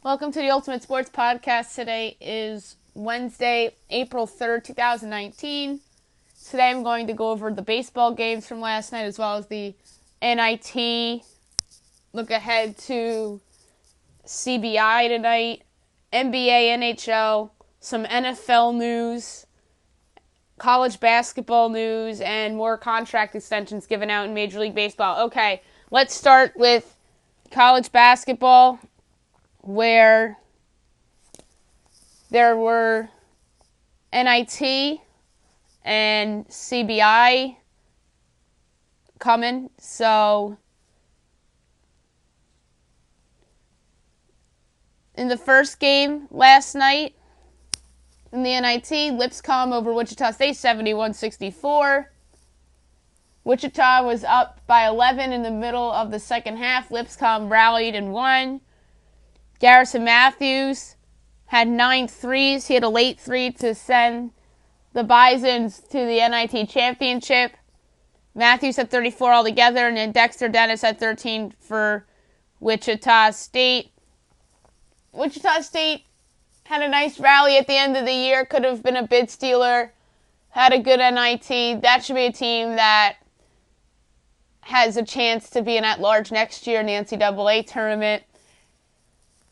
Welcome to the Ultimate Sports Podcast. Today is Wednesday, April 3rd, 2019. Today I'm going to go over the baseball games from last night as well as the NIT. Look ahead to CBI tonight, NBA, NHL, some NFL news, college basketball news, and more contract extensions given out in Major League Baseball. Okay, let's start with college basketball, where there were NIT and CBI coming. So in the first game last night in the NIT, Lipscomb over Wichita State 71-64. Wichita was up by 11 in the middle of the second half. Lipscomb rallied and won. Garrison Matthews had 9 threes. He had a late three to send the Bisons to the NIT championship. Matthews had 34 altogether, and then Dexter Dennis had 13 for Wichita State. Wichita State had a nice rally at the end of the year. Could have been a bid stealer. Had a good NIT. That should be a team that has a chance to be an at-large next year in the NCAA tournament.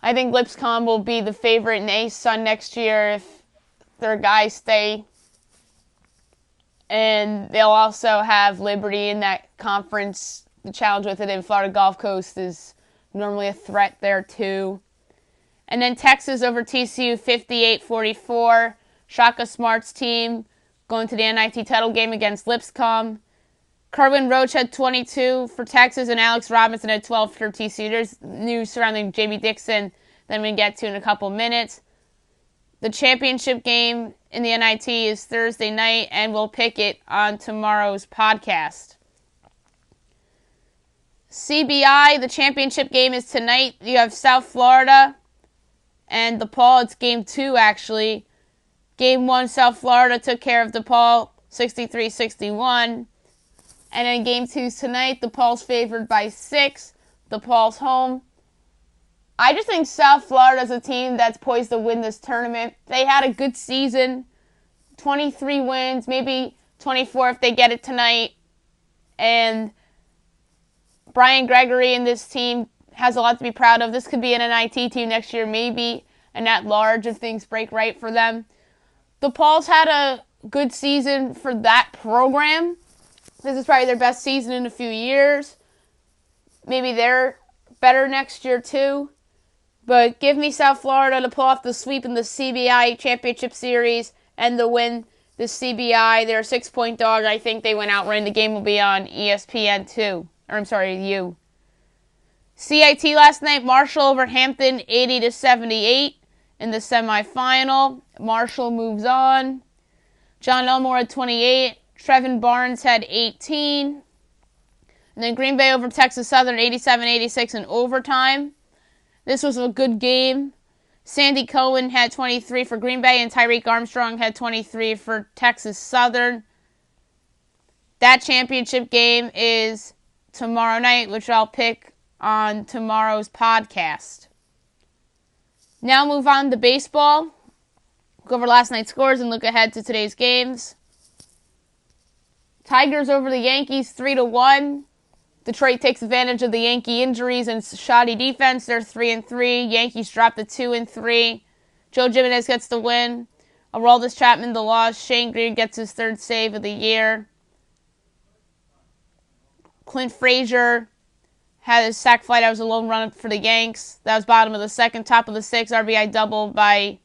I think Lipscomb will be the favorite in A-Sun next year if their guys stay. And they'll also have Liberty in that conference. The challenge with it in Florida Gulf Coast is normally a threat there too. And then Texas over TCU 58-44. Shaka Smart's team going to the NIT title game against Lipscomb. Kerwin Roach had 22 for Texas, and Alex Robinson had 12 for TCU. There's news surrounding Jamie Dixon that I'm going to get to in a couple minutes. The championship game in the NIT is Thursday night, and we'll pick it on tomorrow's podcast. CBI, the championship game is tonight. You have South Florida and DePaul. It's game 2, actually. Game 1, South Florida took care of DePaul 63-61. And then game 2's tonight. DePaul's favored by 6. DePaul's home. I just think South Florida's a team that's poised to win this tournament. They had a good season. 23 wins, maybe 24 if they get it tonight. And Brian Gregory and this team has a lot to be proud of. This could be an NIT team next year, maybe an at-large if things break right for them. DePaul's had a good season for that program. This is probably their best season in a few years. Maybe they're better next year too. But give me South Florida to pull off the sweep in the CBI Championship Series and to win the CBI. They're a 6-point dog. I think they went outright. The game will be on ESPN2. U. CIT last night, Marshall over Hampton 80-78 in the semifinal. Marshall moves on. John Elmore had 28. Trevin Barnes had 18. And then Green Bay over Texas Southern 87-86 in overtime. This was a good game. Sandy Cohen had 23 for Green Bay, and Tyreek Armstrong had 23 for Texas Southern. That championship game is tomorrow night, which I'll pick on tomorrow's podcast. Now move on to baseball. Go over last night's scores and look ahead to today's games. Tigers over the Yankees 3-1. Detroit takes advantage of the Yankee injuries and shoddy defense. They're 3-3. Yankees drop to 2-3. Joe Jimenez gets the win. Aroldis Chapman the loss. Shane Greene gets his 3rd save of the year. Clint Frazier had his sac fly. That was a lone run for the Yanks. That was bottom of the 2nd, top of the 6th. RBI double by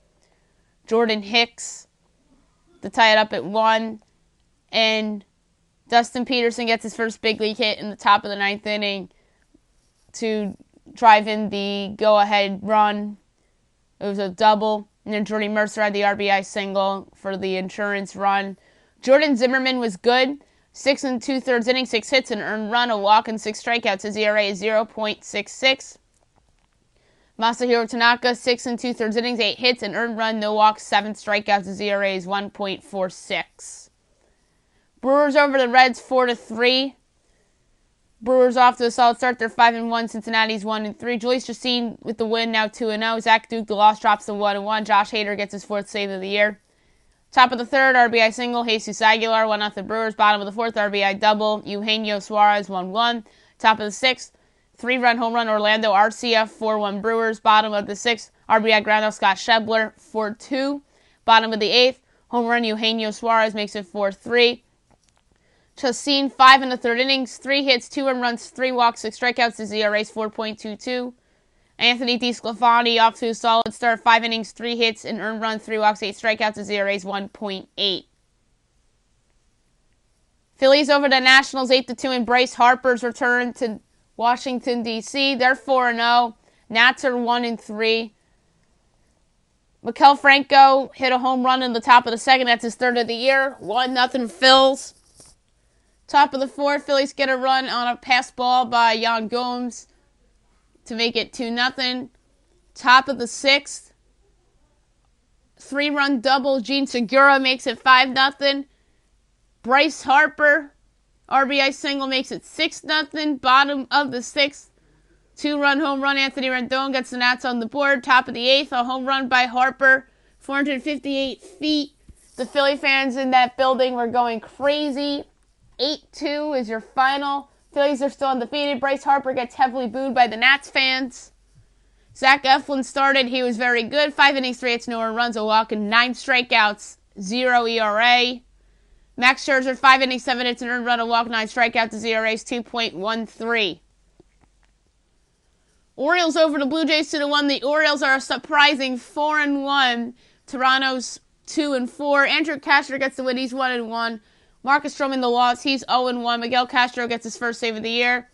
Jordan Hicks to tie it up at 1. And Dustin Peterson gets his first big league hit in the top of the 9th inning to drive in the go-ahead run. It was a double. And then Jordy Mercer had the RBI single for the insurance run. Jordan Zimmerman was good. 6 2/3 innings, 6 hits, an earned run, a walk, and 6 strikeouts. His ERA is 0.66. Masahiro Tanaka, 6 2/3 innings, 8 hits, an earned run, no walks, 7 strikeouts. His ERA is 1.46. Brewers over the Reds 4-3. Brewers off to a solid start. They're 5-1. Cincinnati's 1-3. Julius Justine with the win, now 2-0. Zach Duke, the loss, drops to 1-1. Josh Hader gets his 4th save of the year. Top of the 3rd, RBI single, Jesus Aguilar, 1-0 Brewers. Bottom of the 4th, RBI double, Eugenio Suarez, 1-1. Top of the 6th, 3-run home run, Orlando Arcia, 4-1 Brewers. Bottom of the 6th, RBI ground out, Scott Schebler, 4-2. Bottom of the 8th, home run, Eugenio Suarez makes it 4-3. Chassin, 5 in the 3rd innings, 3 hits, 2 earned runs, 3 walks, 6 strikeouts. His ERA is 4.22. Anthony DeSclafani off to a solid start, 5 innings, 3 hits, an earned run, 3 walks, 8 strikeouts. His ERA is 1.8. Phillies over the Nationals 8-2, and Bryce Harper's return to Washington, D.C. They're 4-0. Nats are 1-3. Maikel Franco hit a home run in the top of the 2nd. That's his 3rd of the year. 1-0 Phils. Top of the 4th, Phillies get a run on a pass ball by Yan Gomes to make it 2-0. Top of the 6th, 3-run double. Gene Segura makes it 5-0. Bryce Harper, RBI single, makes it 6-0. Bottom of the 6th, 2-run home run. Anthony Rendon gets the Nats on the board. Top of the 8th, a home run by Harper, 458 feet. The Philly fans in that building were going crazy. 8-2 is your final. Phillies are still undefeated. Bryce Harper gets heavily booed by the Nats fans. Zach Eflin started. He was very good. 5 innings, 3 hits, no earned runs, a walk, and 9 strikeouts, 0 ERA. Max Scherzer, 5 innings, 7 hits, an earned run, a walk, 9 strikeouts. His ERA is 2.13. Orioles over the Blue Jays 2-1. The Orioles are a surprising 4-1. Toronto's 2-4. Andrew Cashner gets the win. He's 1-1. Marcus Stroman the loss. He's 0-1. Miguel Castro gets his 1st save of the year.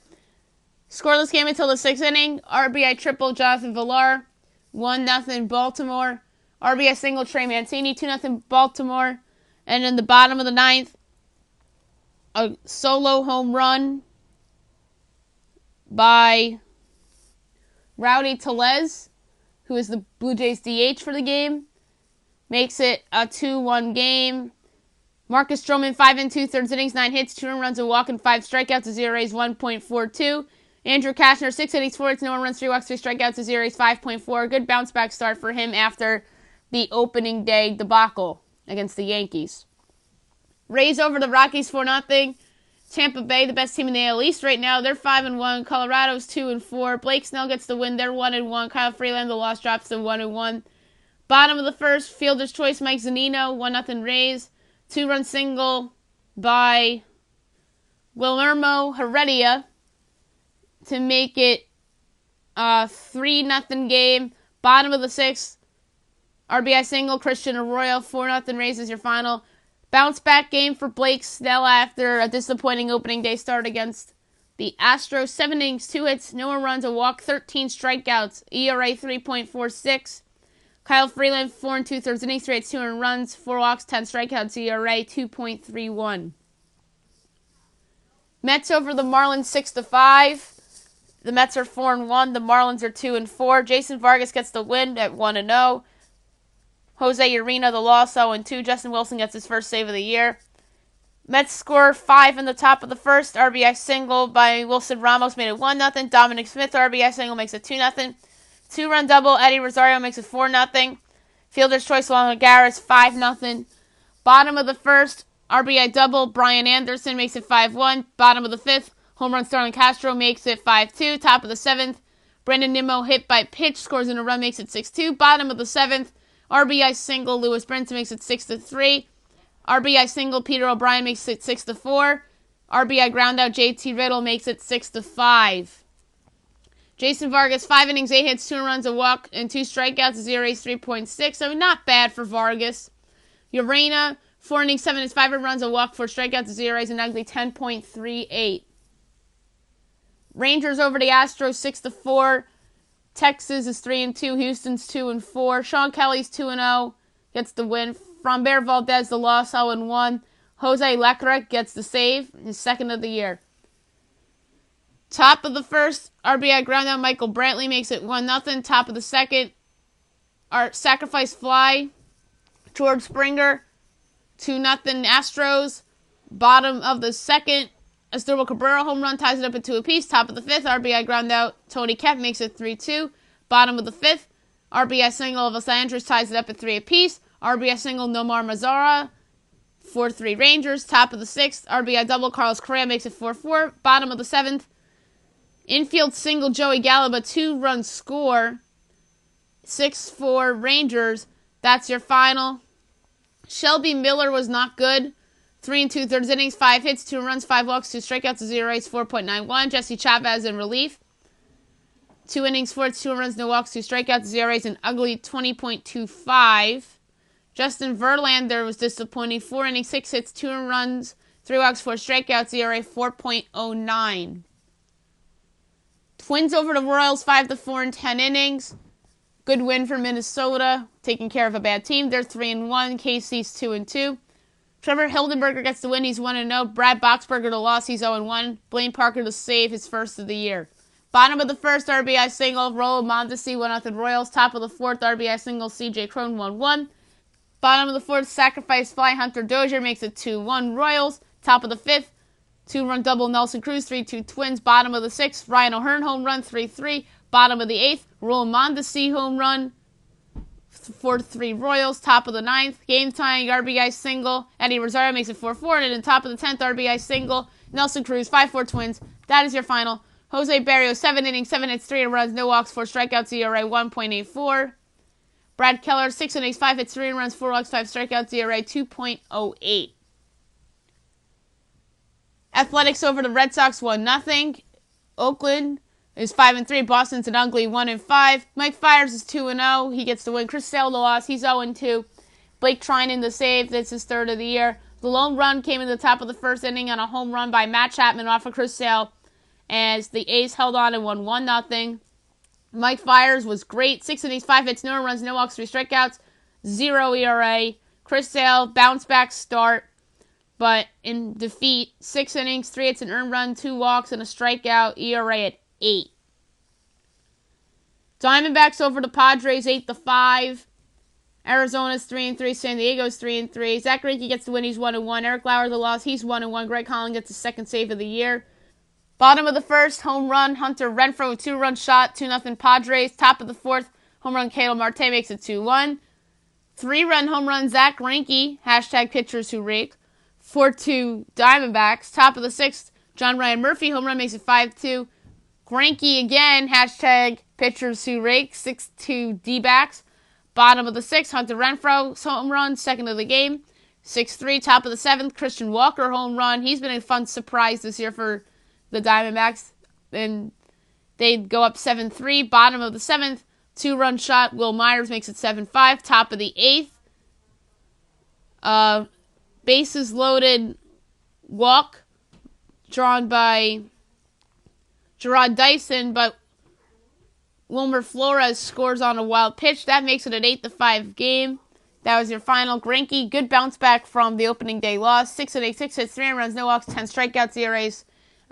Scoreless game until the 6th inning. RBI triple, Jonathan Villar. 1-0 Baltimore. RBI single, Trey Mancini. 2-0 Baltimore. And in the bottom of the 9th, a solo home run by Rowdy Tellez, who is the Blue Jays DH for the game. Makes it a 2-1 game. Marcus Stroman, 5 2/3 innings, 9 hits, 2 earned runs, a walk, and 5 strikeouts. His ERA is 1.42. Andrew Cashner, 6 innings, 4 hits, no earned runs, 3 walks, 3 strikeouts. His ERA is 5.4. Good bounce back start for him after the opening day debacle against the Yankees. Rays over the Rockies 4-0. Tampa Bay, the best team in the AL East right now. They're 5-1. Colorado's 2-4. Blake Snell gets the win. They're 1-1. Kyle Freeland, the loss, drops to 1-1. Bottom of the 1st, Fielder's choice, Mike Zunino, 1-0 Rays. 2-run single by Guillermo Heredia to make it a 3-0 game. Bottom of the 6th, RBI single, Christian Arroyo, 4-0 Rays is your final. Bounce back game for Blake Snell after a disappointing opening day start against the Astros. 7 innings, 2 hits, no runs, a walk, 13 strikeouts, ERA 3.46. Kyle Freeland, 4 2/3 innings, 3 hits, 2 earned runs, 4 walks, 10 strikeouts, ERA 2.31. Mets over the Marlins 6-5. The Mets are 4-1. The Marlins are 2-4. Jason Vargas gets the win at 1-0. Jose Urena the loss, 0-2. Justin Wilson gets his 1st save of the year. Mets score 5 in the top of the 1st. RBI single by Wilson Ramos made it 1-0. Dominic Smith RBI single makes it 2-0. 2-run double, Eddie Rosario makes it 4-0. Fielder's choice, Juan Garris, 5-0. Bottom of the 1st, RBI double, Brian Anderson makes it 5-1. Bottom of the 5th, home run Starlin Castro makes it 5-2. Top of the 7th, Brandon Nimmo hit by pitch, scores in a run, makes it 6-2. Bottom of the 7th, RBI single, Lewis Brinson makes it 6-3. RBI single, Peter O'Brien makes it 6-4. RBI groundout, JT Riddle makes it 6-5. Jason Vargas, 5 innings, 8 hits, 2 runs, a walk, and 2 strikeouts. His ERA is 3.6. So not bad for Vargas. Urena, 4 innings, 7 hits, 5 runs, a walk, 4 strikeouts. His ERA is an ugly 10.38. Rangers over the Astros 6-4. Texas is 3-2. Houston's 2-4. Sean Kelly's 2-0. Gets the win. Framber Valdez the loss, 0-1. Jose Leclerc gets the save, his 2nd of the year. Top of the 1st, RBI groundout, Michael Brantley makes it 1-0. Top of the 2nd, our sacrifice fly, George Springer, 2-0 Astros. Bottom of the 2nd, Asdrubal Cabrera home run ties it up at 2 apiece. Top of the 5th, RBI ground out. Tony Kemp makes it 3-2. Bottom of the 5th, RBI single of Los Angeles ties it up at 3 apiece. RBI single Nomar Mazara, 4-3 Rangers. Top of the 6th, RBI double Carlos Correa makes it 4-4. Bottom of the 7th, infield single Joey Gallo, a 2-run score, 6-4 Rangers. That's your final. Shelby Miller was not good. 3 2/3 innings, 5 hits, 2 runs, 5 walks, 2 strikeouts, 0 A's, 4.91. Jesse Chavez in relief. 2 innings, 4 hits, 2 runs, no walks, 2 strikeouts, 0 A's, an ugly 20.25. Justin Verlander was disappointing. 4 innings, 6 hits, 2 runs, 3 walks, 4 strikeouts, ERA 4.09. Twins over the Royals, 5-4 in 10 innings. Good win for Minnesota, taking care of a bad team. They're 3-1. KC's 2-2. Trevor Hildenberger gets the win. He's 1-0. Brad Boxberger the loss. He's 0-1. Blaine Parker to save, his first of the year. Bottom of the 1st, RBI single, Rolo Mondesi, 1-0 Royals. Top of the 4th, RBI single, CJ Cron, 1-1. Bottom of the 4th, sacrifice fly, Hunter Dozier makes it 2-1 Royals. Top of the 5th, 2-run double Nelson Cruz, 3-2 Twins. Bottom of the 6th, Ryan O'Hearn home run, 3-3. Bottom of the 8th, Rolo Mondesi home run, 4-3 Royals. Top of the 9th, game-tying RBI single. Eddie Rosario makes it 4-4. And then top of the 10th, RBI single. Nelson Cruz, 5-4 Twins. That is your final. Jose Barrios, 7 innings, 7 hits, 3 runs, no walks, 4 strikeouts, ERA 1.84. Brad Keller, 6 innings, 5 hits, 3 runs, 4 walks, 5 strikeouts, ERA 2.08. Athletics over the Red Sox, 1-0. Oakland is 5-3. Boston's an ugly 1-5. Mike Fiers is 2-0. He gets the win. Chris Sale the loss. He's 0-2. Blake Trinan the save. That's his 3rd of the year. The lone run came in the top of the 1st inning on a home run by Matt Chapman off of Chris Sale, as the A's held on and won 1-0. Mike Fiers was great. 6 innings, 5 hits, no runs, no walks, 3 strikeouts, 0 ERA. Chris Sale, bounce back start, but in defeat, 6 innings, 3 hits, an earned run, 2 walks, and a strikeout, ERA at 8. Diamondbacks over the Padres, 8-5. Arizona's 3-3. San Diego's 3-3. Zach Greinke gets the win. He's 1-1. Eric Lauer the loss. He's 1-1. Greg Holland gets his 2nd save of the year. Bottom of the 1st, home run Hunter Renfroe, 2-run shot, 2-0 Padres. Top of the 4th, home run Ketel Marte makes it 2-1. 3-run home run Zach Greinke, hashtag pitchers who rake, 4-2 Diamondbacks. Top of the 6th, John Ryan Murphy, home run makes it 5-2. Greinke again, hashtag pitchers who rake, 6-2 D-backs. Bottom of the 6th, Hunter Renfroe, home run, 2nd of the game, 6-3. Top of the 7th, Christian Walker, home run. He's been a fun surprise this year for the Diamondbacks, and they'd go up 7-3. Bottom of the 7th, 2-run shot, Will Myers makes it 7-5. Top of the 8th, bases loaded walk drawn by Gerard Dyson, but Wilmer Flores scores on a wild pitch. That makes it an 8-5 game. That was your final. Greinke, good bounce back from the opening day loss. 6 innings, 6 hits, 3 runs, no walks, 10 strikeouts, ERAs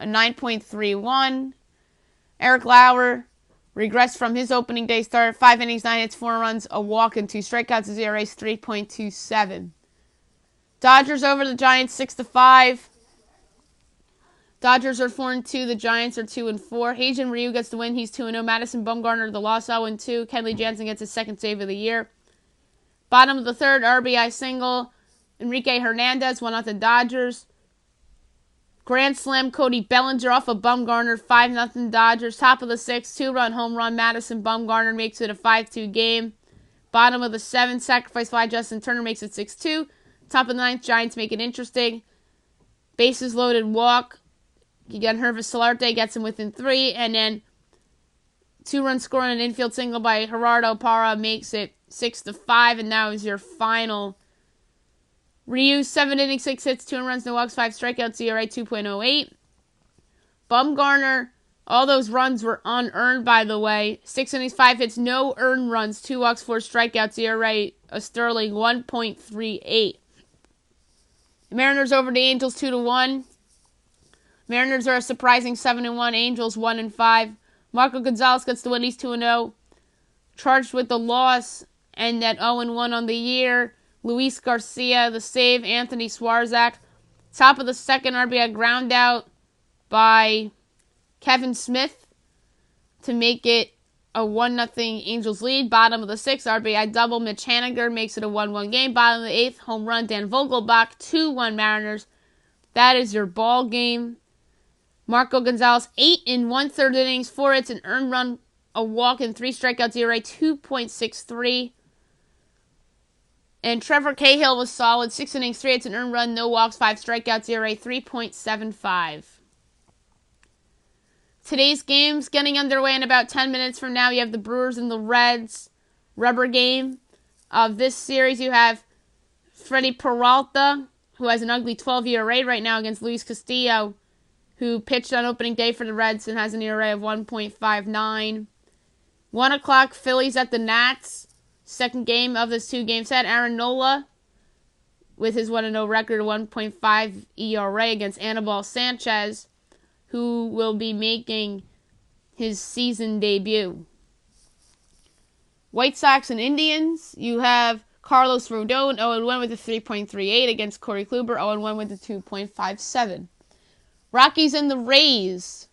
a 9.31. Eric Lauer regressed from his opening day start. 5 innings, 9 hits, 4 runs, a walk, and 2 strikeouts. His ERA is 3.27. Dodgers over the Giants 6-5. Dodgers are 4-2. The Giants are 2-4. Heijin Ryu gets the win. He's 2-0. Madison Bumgarner the loss, 0-2. Kenley Jansen gets his 2nd save of the year. Bottom of the 3rd, RBI single. Enrique Hernandez, 1-0 Dodgers. Grand slam Cody Bellinger off of Bumgarner, 5-0 Dodgers. Top of the 6th, 2-run home run Madison Bumgarner makes it a 5-2 game. Bottom of the 7th, sacrifice fly Justin Turner makes it 6-2. Top of the 9th, Giants make it interesting. Bases loaded walk. Again, Hervis Solarte gets him within 3. And then 2-run score on an infield single by Gerardo Parra makes it 6-5. And that was your final. Ryu, 7 innings, 6 hits, 2 runs, no walks, 5 strikeouts, ERA 2.08. Bumgarner, all those runs were unearned, by the way. 6 innings, 5 hits, no earned runs, 2 walks, 4 strikeouts, ERA a sterling 1.38. The Mariners over the Angels 2-1. Mariners are a surprising 7-1. Angels 1-5. Marco Gonzalez gets the win. He's 2-0. Charged with the loss and at 0-1 on the year. Luis Garcia, the save. Anthony Swarzak. Top of the 2nd, RBI ground out. by Kevin Smith to make it a 1-0 Angels lead. Bottom of the 6th, RBI double. Mitch Haniger makes it a 1-1 game. Bottom of the 8th, home run. Dan Vogelbach, 2-1 Mariners. That is your ball game. Marco Gonzalez, 8 1/3 innings, 4 hits, an earned run, a walk, and 3 strikeouts, ERA 2.63. And Trevor Cahill was solid, 6 innings, 3 hits, an earned run, no walks, 5 strikeouts, ERA 3.75. Today's game's getting underway in about 10 minutes from now. You have the Brewers and the Reds rubber game. Of this series, you have Freddie Peralta, who has an ugly 12 ERA right now against Luis Castillo, who pitched on opening day for the Reds and has an ERA of 1.59. 1 o'clock, Phillies at the Nats. Second game of this 2-game set. Aaron Nola, with his 1-0 record, 1.5 ERA against Anibal Sanchez, who will be making his season debut. White Sox and Indians, you have Carlos Rodon, 0-1 with a 3.38 against Corey Kluber, 0-1 with a 2.57. Rockies and the Rays.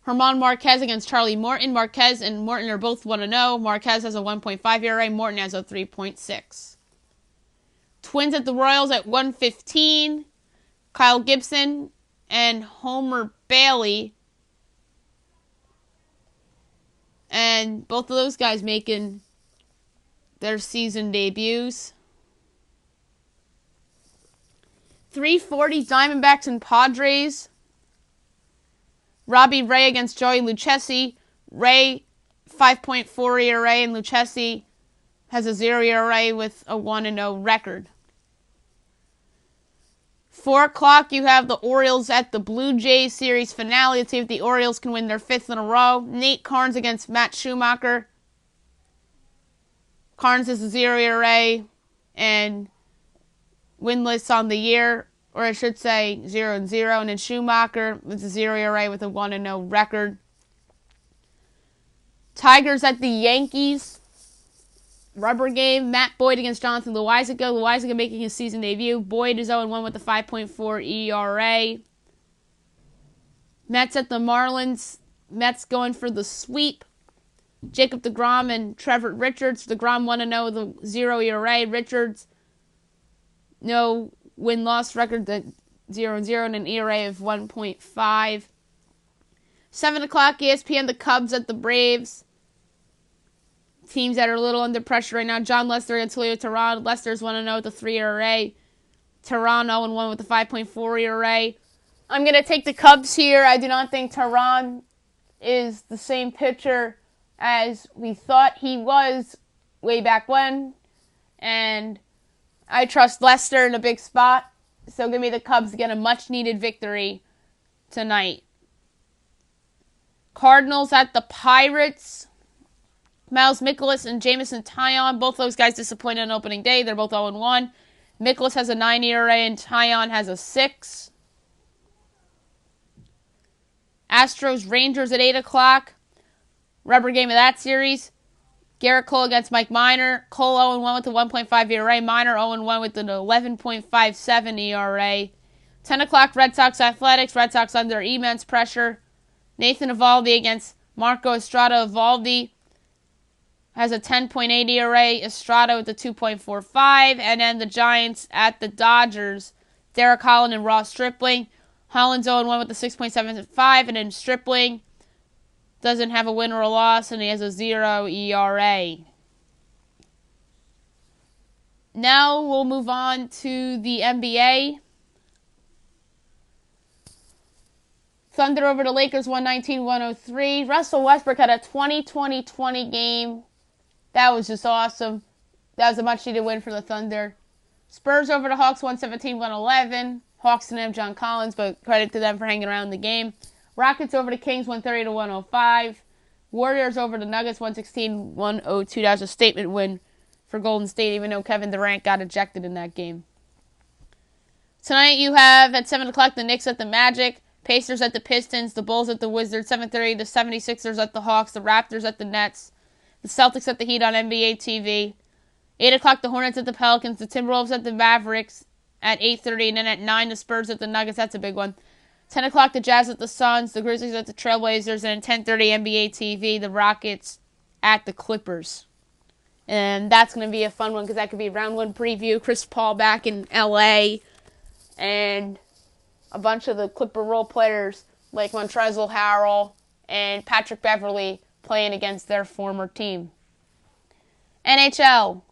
Herman Marquez against Charlie Morton. Marquez and Morton are both 1-0. Marquez has a 1.5 ERA. Morton has a 3.6. Twins at the Royals at 1:15. Kyle Gibson and Homer Bailey. And both of those guys making their season debuts. 3:40 Diamondbacks and Padres. Robbie Ray against Joey Lucchesi. Ray, 5.4 ERA, and Lucchesi has a 0 ERA with a 1-0 record. 4 o'clock, you have the Orioles at the Blue Jays series finale. Let's see if the Orioles can win their 5th in a row. Nate Carnes against Matt Schumacher. Carnes has a 0 ERA and winless on the year, or I should say 0-0, and then Schumacher with a 0 ERA with a 1-0 record. Tigers at the Yankees rubber game. Matt Boyd against Jonathan Loaisiga. Loaisiga making his season debut. Boyd is 0-1 with a 5.4 ERA. Mets at the Marlins. Mets going for the sweep. Jacob deGrom and Trevor Richards. deGrom 1-0 with a 0 ERA. Richards, no win-loss record, 0-0, and an ERA of 1.5. 7 o'clock, ESPN, the Cubs at the Braves. Teams that are a little under pressure right now. John Lester against Julio Teheran. Lester's 1-0 with a 3 ERA. Teheran 0-1 with a 5.4 ERA. I'm going to take the Cubs here. I do not think Teheran is the same pitcher as we thought he was way back when. And I trust Lester in a big spot. So give me the Cubs to get a much-needed victory tonight. Cardinals at the Pirates. Miles Mikolas and Jameson Taillon. Both those guys disappointed on opening day. They're both 0-1. Mikolas has a 9 ERA and Taillon has a 6. Astros Rangers at 8 o'clock. Rubber game of that series. Garrett Cole against Mike Minor. Cole 0-1 with a 1.5 ERA. Minor 0-1 with an 11.57 ERA. 10 o'clock, Red Sox Athletics. Red Sox under immense pressure. Nathan Eovaldi against Marco Estrada. Eovaldi has a 10.8 ERA. Estrada with a 2.45. And then the Giants at the Dodgers. Derek Holland and Ross Stripling. Holland's 0-1 with a 6.75. And then Stripling doesn't have a win or a loss, and he has a 0 ERA. Now we'll move on to the NBA. Thunder over the Lakers, 119-103. Russell Westbrook had a 20-20-20 game. That was just awesome. That was a much-needed win for the Thunder. Spurs over the Hawks, 117-111. Hawks didn't have John Collins, but credit to them for hanging around the game. Rockets over the Kings, 130-105. Warriors over the Nuggets, 116-102. That was a statement win for Golden State, even though Kevin Durant got ejected in that game. Tonight you have at 7 o'clock the Knicks at the Magic, Pacers at the Pistons, the Bulls at the Wizards, 7:30 the 76ers at the Hawks, the Raptors at the Nets, the Celtics at the Heat on NBA TV. 8 o'clock the Hornets at the Pelicans, the Timberwolves at the Mavericks at 8:30, and then at 9 the Spurs at the Nuggets. That's a big one. 10 o'clock, the Jazz at the Suns, the Grizzlies at the Trailblazers, and 10:30 NBA TV, the Rockets at the Clippers. And that's going to be a fun one because that could be a round one preview. Chris Paul back in LA, and a bunch of the Clipper role players like Montrezl Harrell and Patrick Beverley playing against their former team. NHL.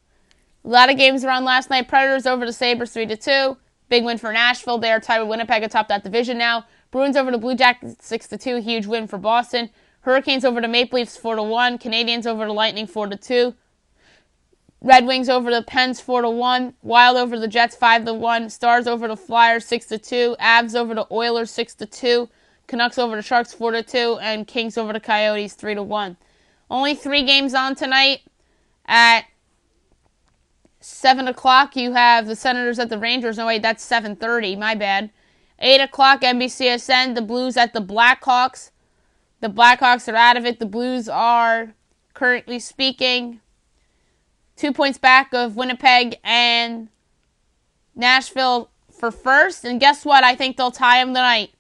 A lot of games around last night. Predators over the Sabres 3-2. Big win for Nashville. They are tied with Winnipeg atop that division now. Bruins over the Blue Jackets 6-2. Huge win for Boston. Hurricanes over the Maple Leafs 4-1. Canadiens over the Lightning 4-2. Red Wings over the Pens 4-1. Wild over the Jets 5-1. Stars over the Flyers 6-2. Avs over the Oilers 6-2. Canucks over the Sharks 4-2. And Kings over the Coyotes 3-1. Only 3 games on tonight. At 7 o'clock, you have the Senators at the Rangers. No, wait, that's 7:30. My bad. 8 o'clock, NBCSN, the Blues at the Blackhawks. The Blackhawks are out of it. The Blues are, currently speaking, 2 points back of Winnipeg and Nashville for first. And guess what? I think they'll tie them tonight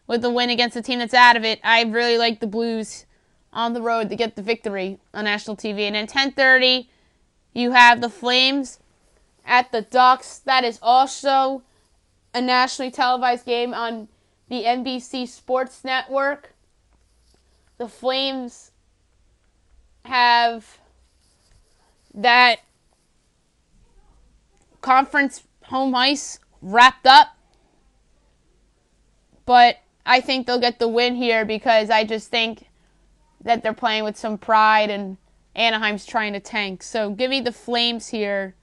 with the win against the team that's out of it. I really like the Blues on the road to get the victory on national TV. And then 10:30, you have the Flames at the Ducks. That is also a nationally televised game on the NBC Sports Network. The Flames have that conference home ice wrapped up, but I think they'll get the win here because I just think that they're playing with some pride and Anaheim's trying to tank. So give me the Flames here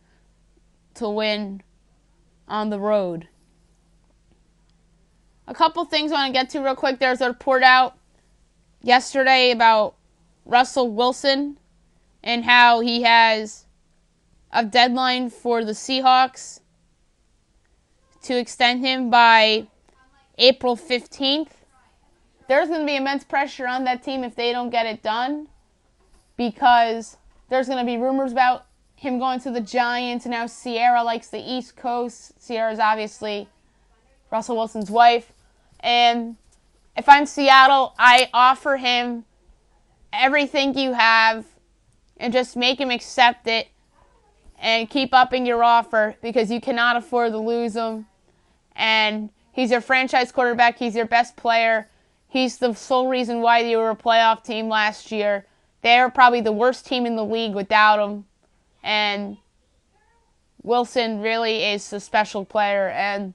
to win on the road. A couple things I want to get to real quick. There's a report out yesterday about Russell Wilson and how he has a deadline for the Seahawks to extend him by April 15th. There's going to be immense pressure on that team if they don't get it done because there's going to be rumors about him going to the Giants, and now Sierra likes the East Coast. Sierra's obviously Russell Wilson's wife. And if I'm Seattle, I offer him everything you have and just make him accept it and keep upping your offer because you cannot afford to lose him. And he's your franchise quarterback. He's your best player. He's the sole reason why you were a playoff team last year. They're probably the worst team in the league without him. And Wilson really is a special player, and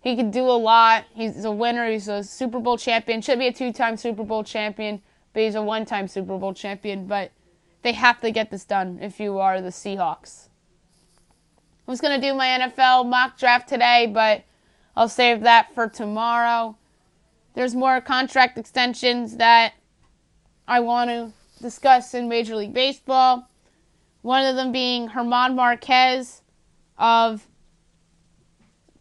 he can do a lot. He's a winner. He's a Super Bowl champion. Should be a 2-time Super Bowl champion, but he's a 1-time Super Bowl champion. But they have to get this done if you are the Seahawks. I was going to do my NFL mock draft today, but I'll save that for tomorrow. There's more contract extensions that I want to discuss in Major League Baseball. One of them being German Marquez of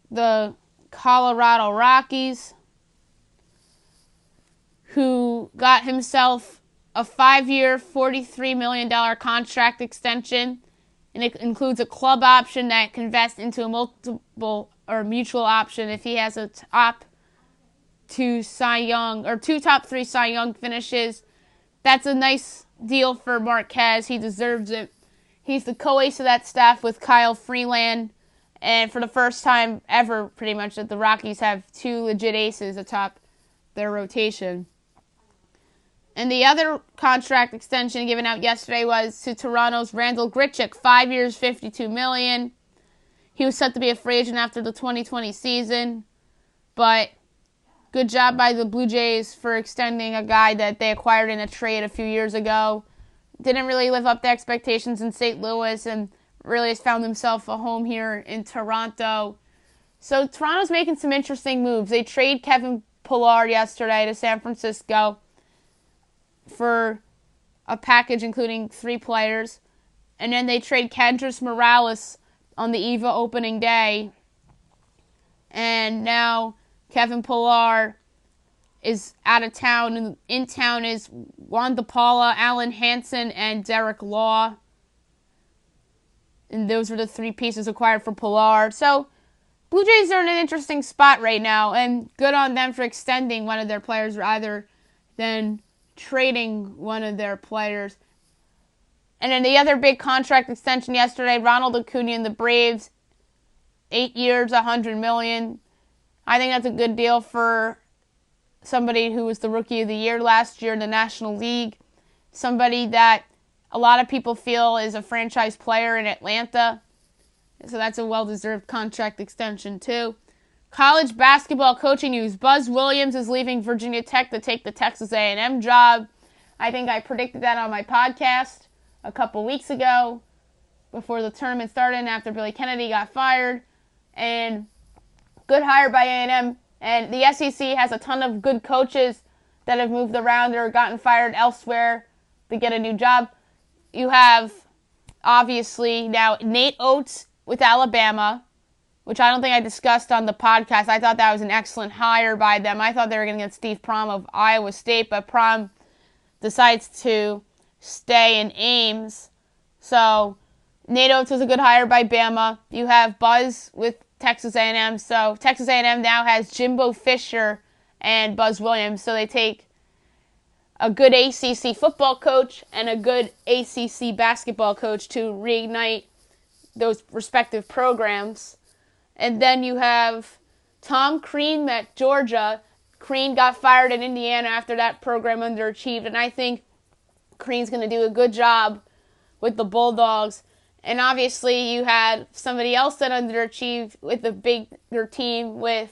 the Colorado Rockies, who got himself a 5-year, $43 million contract extension, and it includes a club option that can vest into a multiple or mutual option if he has a top 2 Cy Young or 2 top 3 Cy Young finishes. That's a nice deal for Marquez. He deserves it. He's the co-ace of that staff with Kyle Freeland. And for the first time ever, pretty much, that the Rockies have 2 legit aces atop their rotation. And the other contract extension given out yesterday was to Toronto's Randall Grichuk, 5 years, $52 million. He was set to be a free agent after the 2020 season. But good job by the Blue Jays for extending a guy that they acquired in a trade a few years ago. Didn't really live up to expectations in St. Louis and really has found himself a home here in Toronto. So Toronto's making some interesting moves. They trade Kevin Pillar yesterday to San Francisco for a package including 3 players. And then they trade Kendrys Morales on the eve of opening day. And now Kevin Pillar is out of town, and in town is Juan DePaula, Alan Hansen, and Derek Law. And those were the 3 pieces acquired for Pillar. So Blue Jays are in an interesting spot right now, and good on them for extending one of their players rather than trading one of their players. And then the other big contract extension yesterday, Ronald Acuna and the Braves, 8 years, $100 million. I think that's a good deal for somebody who was the Rookie of the Year last year in the National League, somebody that a lot of people feel is a franchise player in Atlanta. So that's a well-deserved contract extension, too. College basketball coaching news. Buzz Williams is leaving Virginia Tech to take the Texas A&M job. I think I predicted that on my podcast a couple weeks ago before the tournament started and after Billy Kennedy got fired. And good hire by A&M. And the SEC has a ton of good coaches that have moved around or gotten fired elsewhere to get a new job. You have, obviously, now Nate Oates with Alabama, which I don't think I discussed on the podcast. I thought that was an excellent hire by them. I thought they were going to get Steve Prohm of Iowa State, but Prohm decides to stay in Ames. So Nate Oates was a good hire by Bama. You have Buzz with Texas A&M. So Texas A&M now has Jimbo Fisher and Buzz Williams. So they take a good ACC football coach and a good ACC basketball coach to reignite those respective programs. And then you have Tom Crean at Georgia. Crean got fired in Indiana after that program underachieved, and I think Crean's going to do a good job with the Bulldogs. And obviously you had somebody else that underachieved with a bigger team with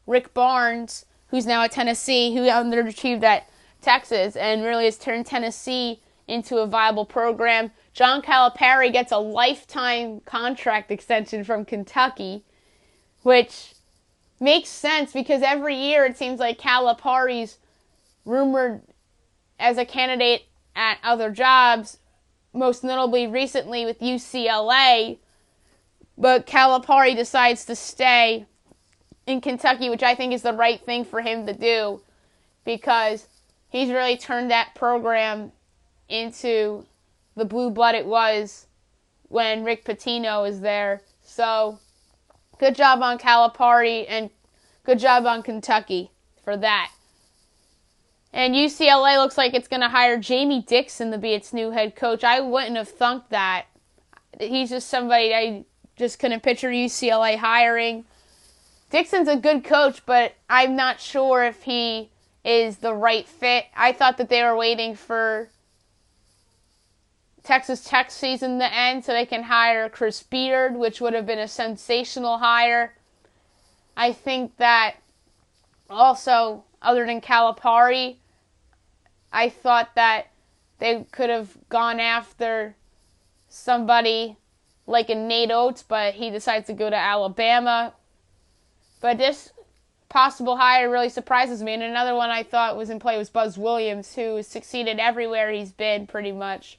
Rick Barnes, who's now at Tennessee, who underachieved at Texas and really has turned Tennessee into a viable program. John Calipari gets a lifetime contract extension from Kentucky, which makes sense because every year it seems like Calipari's rumored as a candidate at other jobs, most notably recently with UCLA, but Calipari decides to stay in Kentucky, which I think is the right thing for him to do because he's really turned that program into the blue blood it was when Rick Pitino was there. So good job on Calipari and good job on Kentucky for that. And UCLA looks like it's going to hire Jamie Dixon to be its new head coach. I wouldn't have thunk that. He's just somebody I just couldn't picture UCLA hiring. Dixon's a good coach, but I'm not sure if he is the right fit. I thought that they were waiting for Texas Tech season to end so they can hire Chris Beard, which would have been a sensational hire. I think that also, other than Calipari, I thought that they could have gone after somebody like a Nate Oates, but he decides to go to Alabama. But this possible hire really surprises me. And another one I thought was in play was Buzz Williams, who has succeeded everywhere he's been pretty much.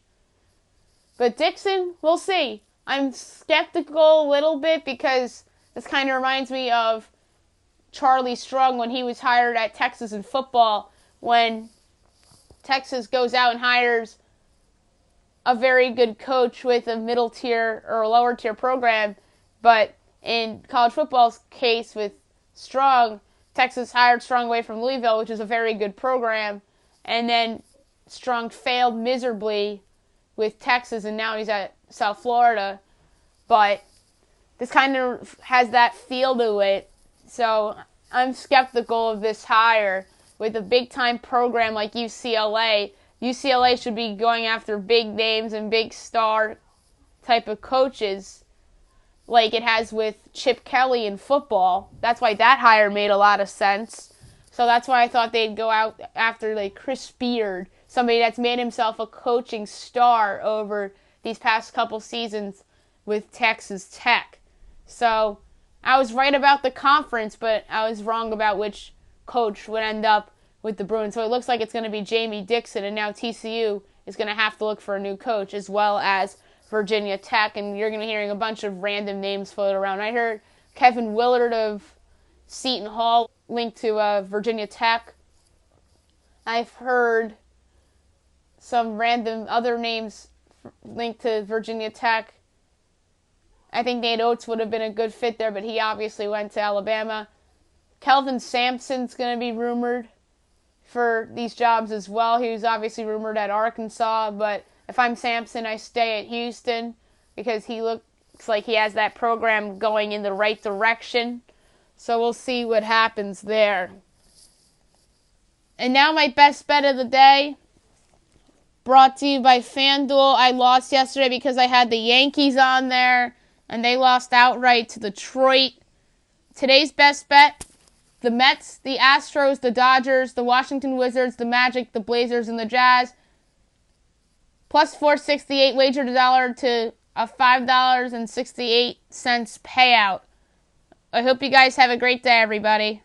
But Dixon, we'll see. I'm skeptical a little bit because this kind of reminds me of Charlie Strong when he was hired at Texas in football, when Texas goes out and hires a very good coach with a middle tier or a lower tier program, but in college football's case with Strong, Texas hired Strong away from Louisville, which is a very good program, and then Strong failed miserably with Texas, and now he's at South Florida. But this kind of has that feel to it, so I'm skeptical of this hire. With a big-time program like UCLA, UCLA should be going after big names and big star type of coaches like it has with Chip Kelly in football. That's why that hire made a lot of sense. So that's why I thought they'd go out after like Chris Beard, somebody that's made himself a coaching star over these past couple seasons with Texas Tech. So I was right about the conference, but I was wrong about which coach would end up with the Bruins. So it looks like it's going to be Jamie Dixon, and now TCU is going to have to look for a new coach, as well as Virginia Tech, and you're going to be hearing a bunch of random names float around. I heard Kevin Willard of Seton Hall linked to Virginia Tech. I've heard some random other names linked to Virginia Tech. I think Nate Oates would have been a good fit there, but he obviously went to Alabama. Kelvin Sampson's going to be rumored for these jobs as well. He was obviously rumored at Arkansas, but if I'm Sampson, I stay at Houston because he looks like he has that program going in the right direction. So we'll see what happens there. And now my best bet of the day, brought to you by FanDuel. I lost yesterday because I had the Yankees on there, and they lost outright to Detroit. Today's best bet, the Mets, the Astros, the Dodgers, the Washington Wizards, the Magic, the Blazers, and the Jazz. Plus 468, wagered $1 to a $5.68 payout. I hope you guys have a great day, everybody.